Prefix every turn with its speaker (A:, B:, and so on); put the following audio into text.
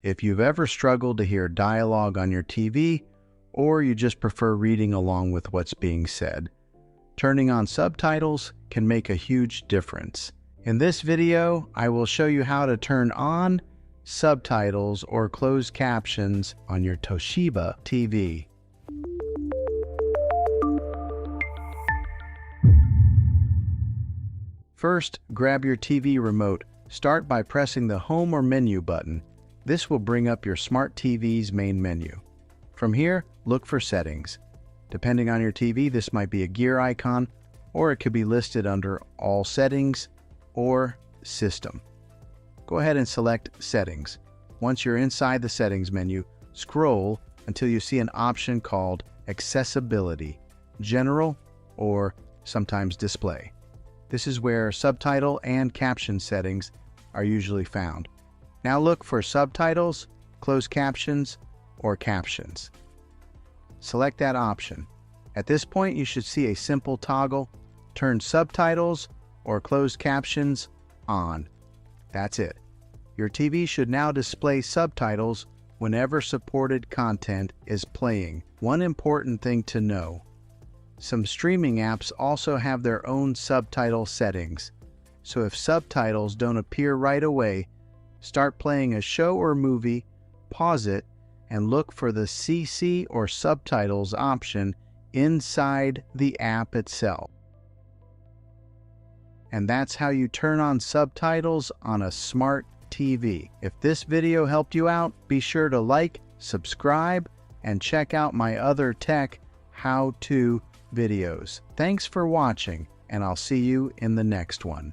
A: If you've ever struggled to hear dialogue on your TV, or you just prefer reading along with what's being said, turning on subtitles can make a huge difference. In this video, I will show you how to turn on subtitles or closed captions on your Toshiba TV. First, grab your TV remote. Start by pressing the Home or Menu button. This will bring up your Smart TV's main menu. From here, look for Settings. Depending on your TV, this might be a gear icon, or it could be listed under All Settings or System. Go ahead and select Settings. Once you're inside the Settings menu, scroll until you see an option called Accessibility, General, or sometimes Display. This is where subtitle and caption settings are usually found. Now look for Subtitles, Closed Captions, or Captions. Select that option. At this point, you should see a simple toggle. Turn Subtitles or Closed Captions on. That's it. Your TV should now display subtitles whenever supported content is playing. One important thing to know: some streaming apps also have their own subtitle settings. So if subtitles don't appear right away, start playing a show or movie, pause it, and look for the CC or subtitles option inside the app itself. And that's how you turn on subtitles on a Smart TV. If this video helped you out, be sure to like, subscribe, and check out my other tech how-to videos. Thanks for watching, and I'll see you in the next one.